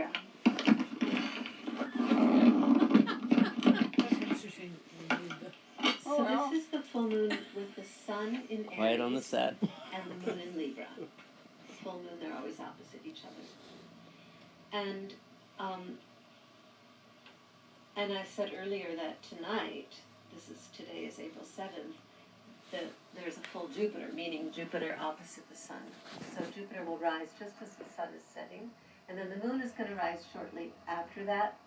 Yeah. So this is the full moon with the sun in Aries. Quiet on the set. And the moon in Libra. Full moon, they're always opposite each other. And I said earlier that tonight, today is April 7th, that there's a full Jupiter, meaning Jupiter opposite the sun. So Jupiter will rise just as the sun is setting, and then the moon is going to rise shortly after that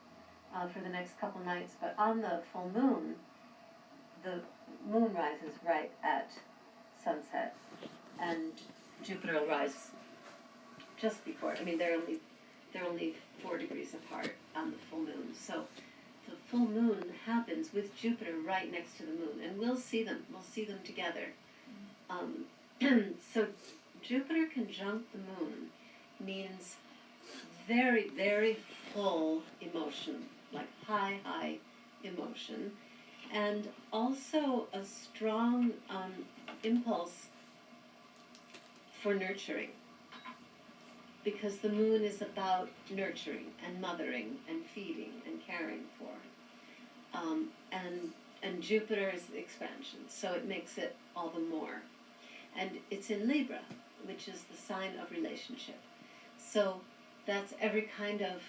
for the next couple nights. But on the full moon, the moon rises right at sunset, and Jupiter will rise just before. I mean, they're only 4 degrees apart on the full moon. So the full moon happens with Jupiter right next to the moon, and we'll see them. We'll see them together. So Jupiter conjunct the moon means very, very full emotion, like high emotion, and also a strong impulse for nurturing, because the moon is about nurturing and mothering and feeding and caring for. And Jupiter is the expansion, so it makes it all the more. And it's in Libra, which is the sign of relationship. So that's every kind of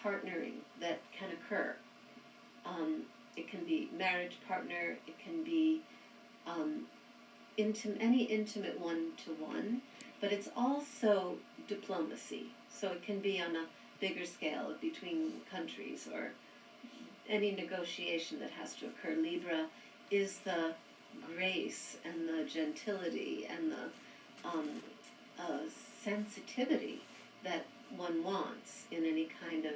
partnering that can occur. It can be marriage partner, it can be any intimate one-to-one, but it's also diplomacy. So it can be on a bigger scale between countries or any negotiation that has to occur. Libra is the grace and the gentility and the sensitivity that one wants in any kind of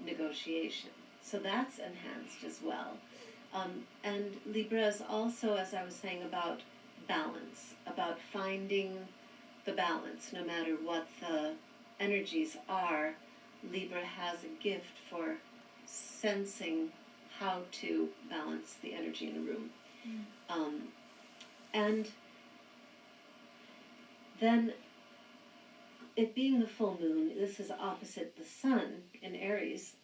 negotiation. So that's enhanced as well. And Libra is also, as I was saying, about balance, about finding the balance. No matter what the energies are, Libra has a gift for sensing how to balance the energy in a room. And then, it being the full moon, this is opposite the sun in Aries,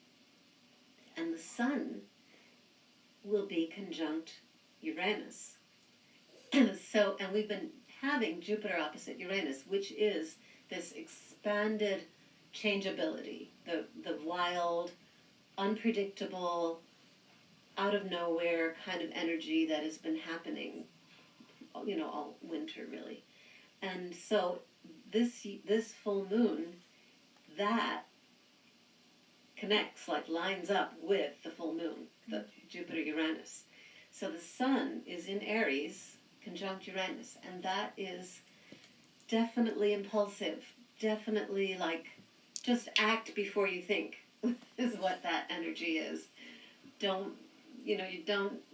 and the sun will be conjunct Uranus. So, and we've been having Jupiter opposite Uranus, which is this expanded changeability, the wild, unpredictable, out of nowhere kind of energy that has been happening, all winter really. And so this full moon, that connects, lines up with the full moon, the Jupiter-Uranus. So the sun is in Aries, conjunct Uranus, and that is definitely impulsive, definitely just act before you think is what that energy is.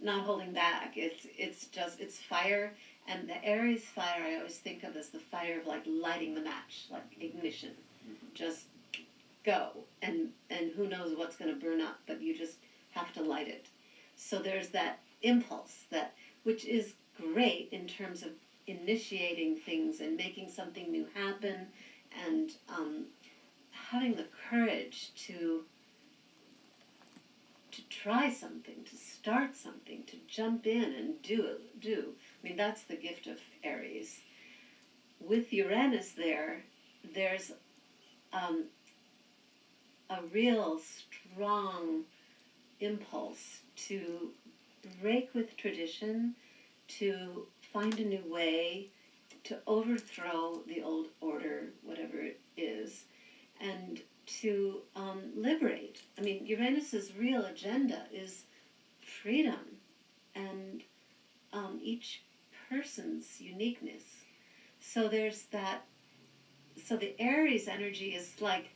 Not holding back. It's fire, and the Aries fire I always think of as the fire of lighting the match, like ignition. Just go, and who knows what's going to burn up, but you just have to light it. So there's that impulse, which is great in terms of initiating things and making something new happen, and having the courage to try something, to start something, to jump in and do. I mean, that's the gift of Aries. With Uranus there's a real strong impulse to break with tradition, to find a new way, to overthrow the old order, whatever it is, and to liberate. I mean, Uranus's real agenda is freedom and each person's uniqueness. So there's that. So the Aries energy is like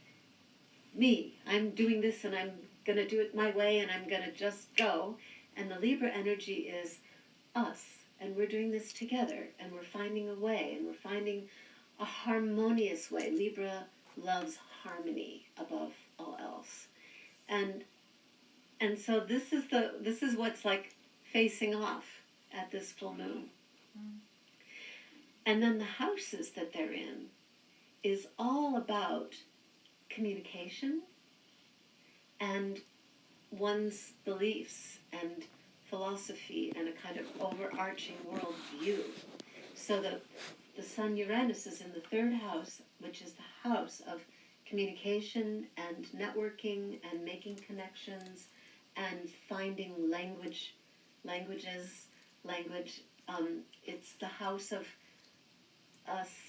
me. I'm doing this and I'm going to do it my way and I'm going to just go. And the Libra energy is us, and we're doing this together, and we're finding a way, and we're finding a harmonious way. Libra loves harmony above all else. And so this is what's facing off at this full moon. And then the houses that they're in is all about communication and one's beliefs and philosophy and a kind of overarching worldview. So the Sun Uranus is in the third house, which is the house of communication and networking and making connections and finding language. It's the house of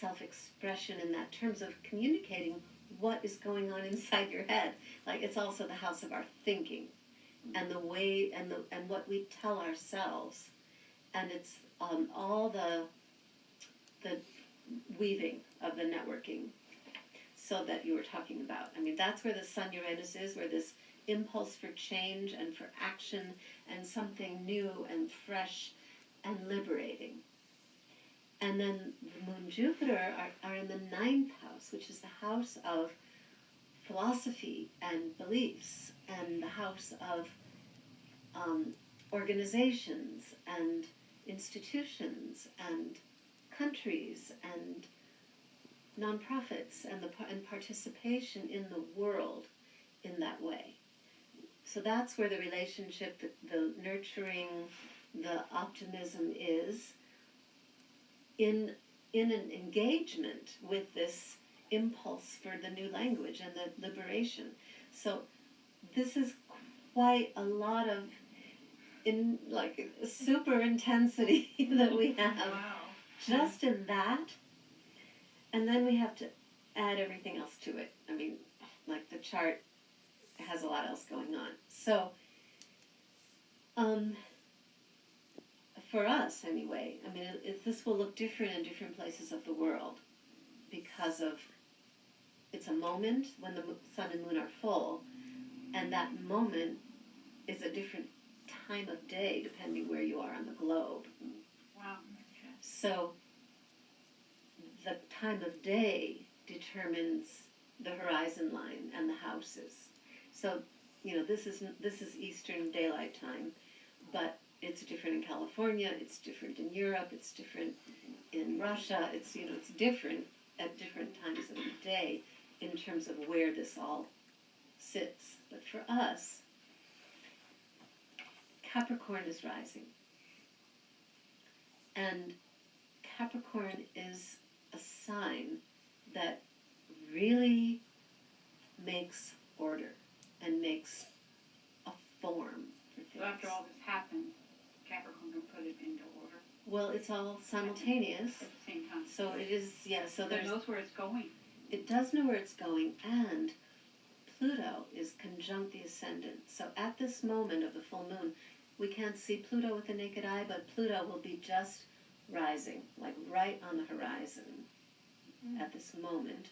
self-expression in that terms of communicating what is going on inside your head. Like, it's also the house of our thinking and the way and what we tell ourselves, and it's all the weaving of the networking. So that you were talking about. I mean, that's where the Sun Uranus is, where this impulse for change and for action and something new and fresh and liberating. And then the Moon Jupiter are in the ninth house, which is the house of philosophy and beliefs, and the house of organizations and institutions and countries and nonprofits and participation in the world in that way. So that's where the relationship, the nurturing, the optimism is in an engagement with this impulse for the new language and the liberation. So this is quite a lot of super intensity that we have. Wow. Just in that. And then we have to add everything else to it. I mean, like, the chart has a lot else going on. So, for us anyway, I mean, this will look different in different places of the world because of, it's a moment when the sun and moon are full, and that moment is a different time of day depending where you are on the globe. Wow. So, the time of day determines the horizon line and the houses. So, this is Eastern Daylight Time, but it's different in California, it's different in Europe, it's different in Russia, it's different at different times of the day in terms of where this all sits. But for us, Capricorn is rising. And Capricorn is a sign that really makes order and makes a form for things. So after all this happened, Capricorn can put it into order? Well, it's all simultaneous. At the same time. So it is, yeah. So it knows where it's going. It does know where it's going, and Pluto is conjunct the ascendant. So at this moment of the full moon, we can't see Pluto with the naked eye, but Pluto will be just rising, like right on the horizon at this moment,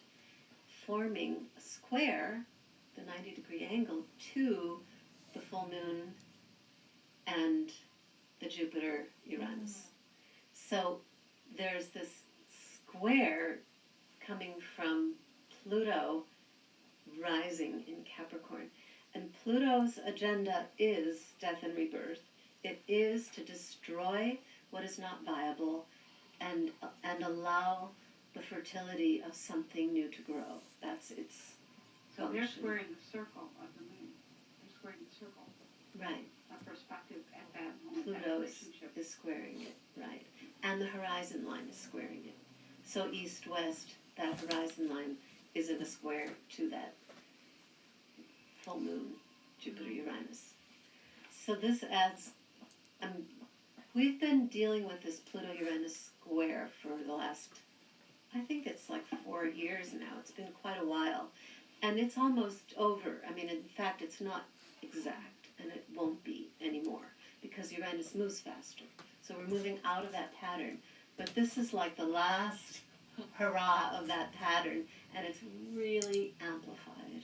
forming a square, the 90-degree angle, to the full moon and the Jupiter-Uranus. So there's this square coming from Pluto rising in Capricorn. And Pluto's agenda is death and rebirth. It is to destroy what is not viable and allow the fertility of something new to grow. That's its So function. they're squaring the circle of the moon. They're squaring the circle. Right. A perspective at that moment. Pluto is squaring it, right. And the horizon line is squaring it. So east-west, that horizon line is in a square to that full moon, Jupiter-Uranus. So this adds, we've been dealing with this Pluto-Uranus square for the last, I think it's like 4 years now. It's been quite a while. And it's almost over. I mean, in fact, it's not exact, and it won't be anymore because Uranus moves faster. So we're moving out of that pattern. But this is like the last hurrah of that pattern, and it's really amplified.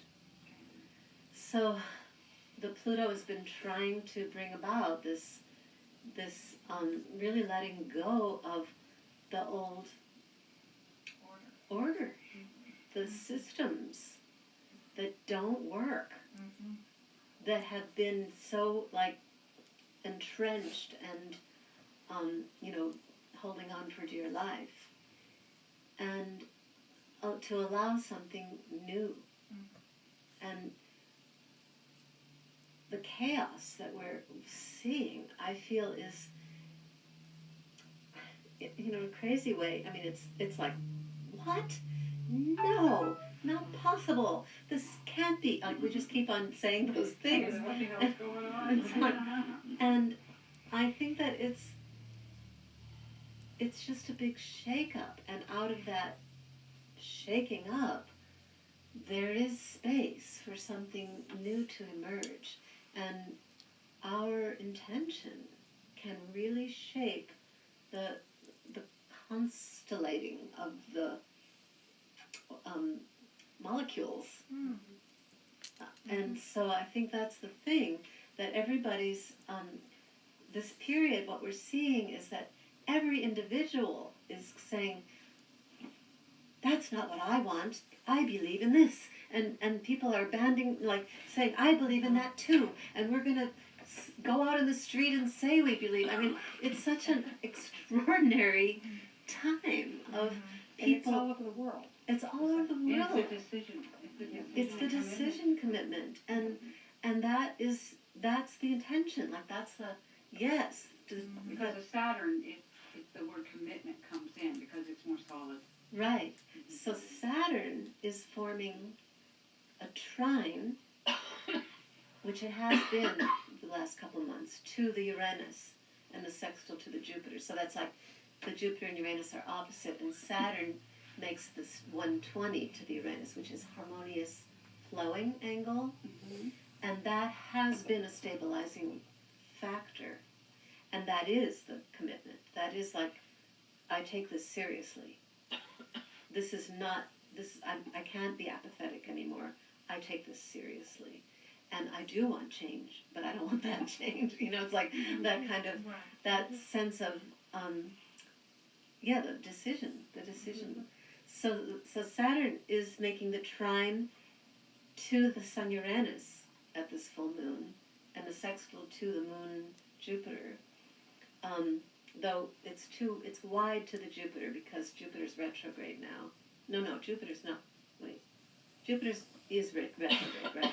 So the Pluto has been trying to bring about this really letting go of the old order, the systems that don't work, that have been so entrenched and holding on for dear life, and to allow something new chaos that we're seeing, I feel is, in a crazy way. I mean, it's like, what? No, not possible. This can't be. Like, we just keep on saying those things. There's nothing else going on. It's like, and I think that it's just a big shake-up, and out of that shaking up, there is space for something new to emerge, and our intention can really shape the constellating of the molecules. And so I think that's the thing, that everybody's, this period, what we're seeing is that every individual is saying, that's not what I want, I believe in this. And people are banding, like saying, I believe in that too. And we're going to go out in the street and say we believe. I mean, it's such an extraordinary time of people. And it's all over the world. It's all over the world. It's a decision. It's the decision commitment, and that's the intention. Like, that's the yes. Because of Saturn, the word commitment comes in because it's more solid. Right. So Saturn is forming a trine, which it has been the last couple of months, to the Uranus, and the sextile to the Jupiter. So that's like the Jupiter and Uranus are opposite, and Saturn makes this 120 to the Uranus, which is harmonious flowing angle, and that has been a stabilizing factor, and that is the commitment. That is like, I take this seriously. This is not, I can't be apathetic anymore. I take this seriously. And I do want change, but I don't want that change. It's like that kind of, that sense of, the decision. So Saturn is making the trine to the Sun Uranus at this full moon, and the sextile to the Moon Jupiter. Though it's wide to the Jupiter because Jupiter's retrograde now. No, Jupiter's not. Wait, Jupiter's is retrograde, right?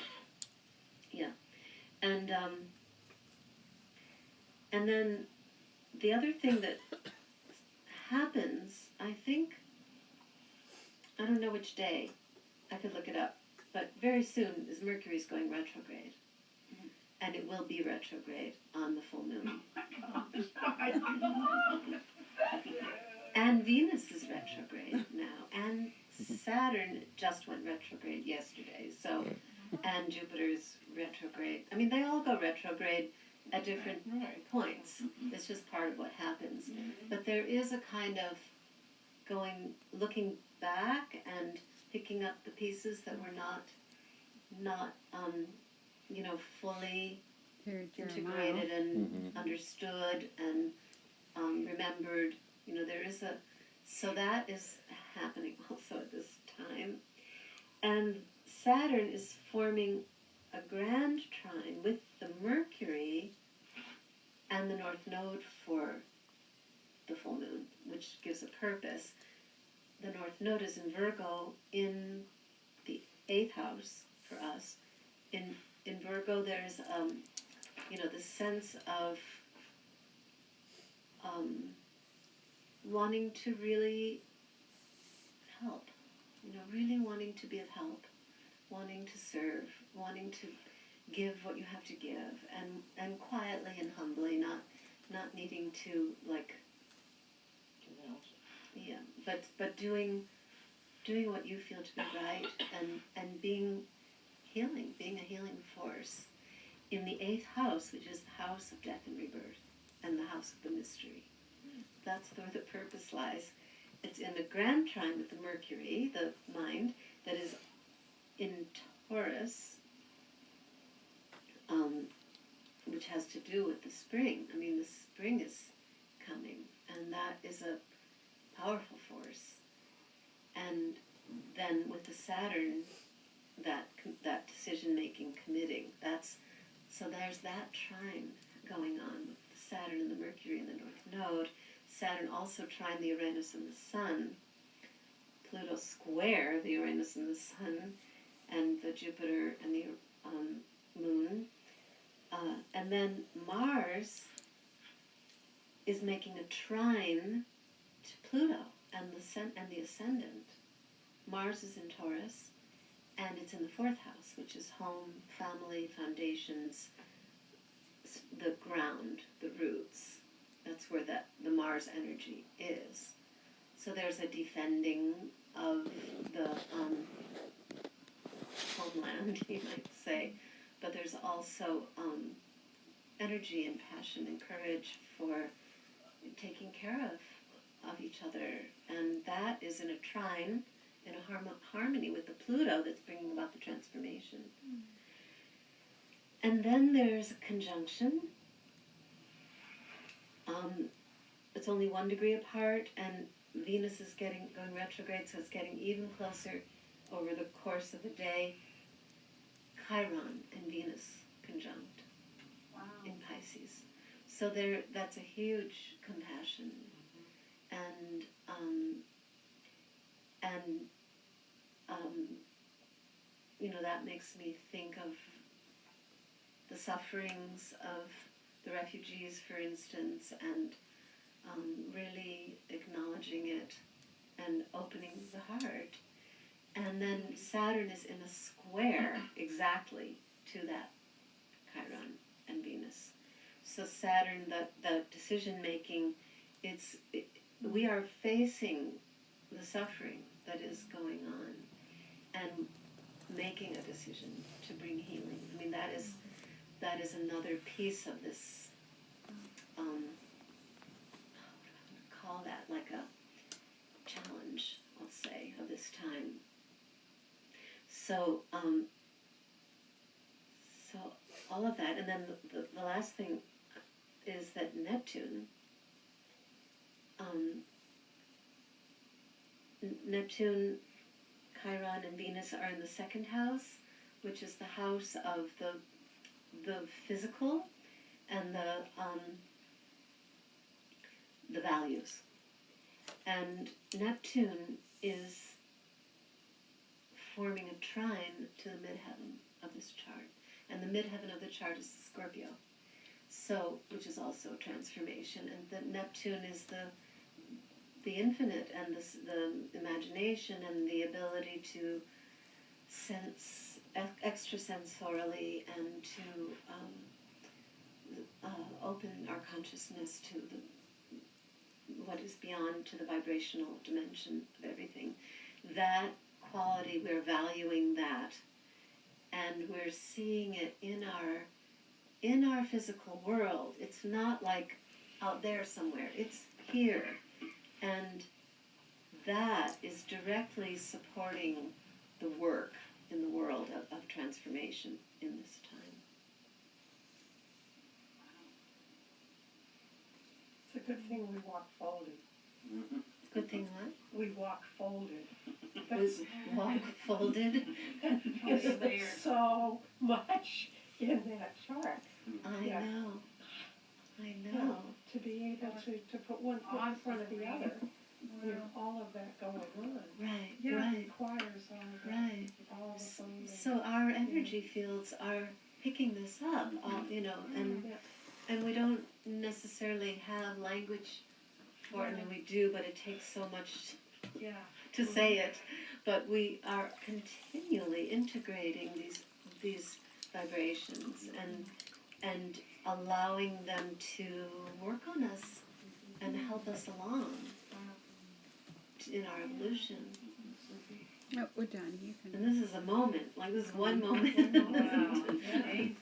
Yeah, and then the other thing that happens, I think, I don't know which day, I could look it up, but very soon is Mercury's going retrograde. And it will be retrograde on the full moon. And Venus is retrograde now. And Saturn just went retrograde yesterday. So, and Jupiter's retrograde. I mean, they all go retrograde at different points. It's just part of what happens. But there is a kind of looking back and picking up the pieces that were not fully integrated and understood and remembered. There is so that is happening also at this time. And Saturn is forming a grand trine with the Mercury and the North Node for the full moon, which gives a purpose. The North Node is in Virgo in the 8th house for us. In Virgo, there's, the sense of wanting to really help, really wanting to be of help, wanting to serve, wanting to give what you have to give, and quietly and humbly, not needing to, like, but doing what you feel to be right, and being a healing force in the 8th house, which is the house of death and rebirth, and the house of the mystery. That's where the purpose lies. It's in the grand trine with the Mercury, the mind, that is in Taurus, which has to do with the spring. I mean, the spring is coming, and that is a powerful force. And then with the Saturn, that decision-making, committing, so there's that trine going on with the Saturn and the Mercury and the North Node. Saturn also trine the Uranus and the Sun. Pluto square the Uranus and the Sun, and the Jupiter and the Moon. And then Mars is making a trine to Pluto and the ascendant. Mars is in Taurus, and it's in the 4th house, which is home, family, foundations, the ground, the roots. That's where the Mars energy is. So there's a defending of the homeland, you might say, but there's also energy and passion and courage for taking care of each other, and that is in a trine, in a harmony with the Pluto that's bringing about the transformation. And then there's a conjunction. It's only 1 degree apart, and Venus is going retrograde, so it's getting even closer over the course of the day. Chiron and Venus conjunct in Pisces. So that's a huge compassion, and that makes me think of the sufferings of the refugees, for instance, and really acknowledging it and opening the heart. And then Saturn is in a square exactly to that Chiron and Venus. So Saturn, the decision making, we are facing the suffering that is going on and making a decision to bring healing. I mean, that is another piece of this. What do I call that? Like a challenge, I'll say, of this time. So, so all of that, and then the last thing is that Neptune, Chiron, and Venus are in the 2nd house, which is the house of the physical and the values. And Neptune is forming a trine to the midheaven of this chart. And the midheaven of the chart is Scorpio, so which is also transformation. And the Neptune is the infinite and the imagination and the ability to sense extrasensorily and to open our consciousness to what is beyond, to the vibrational dimension of everything. That quality, we're valuing that, and we're seeing it in our physical world. It's not like out there somewhere, it's here, and that is directly supporting the work in the world of transformation in this time. It's a good thing we walk folded. Good thing what? We walk folded. Was walk folded. There's so much in that chart. I Yeah. know. Yeah, to be able to put one foot in front of the other with all of that going on. Right, Yeah, right, it requires all of that. right. All of the folding. So our energy fields are picking this up, and we don't necessarily have language for it. I mean, we do, but it takes so much to say it. But we are continually integrating these vibrations and allowing them to work on us and help us along in our evolution. No, we're done. You can. And this is a moment, like this is one moment. Wow, amazing.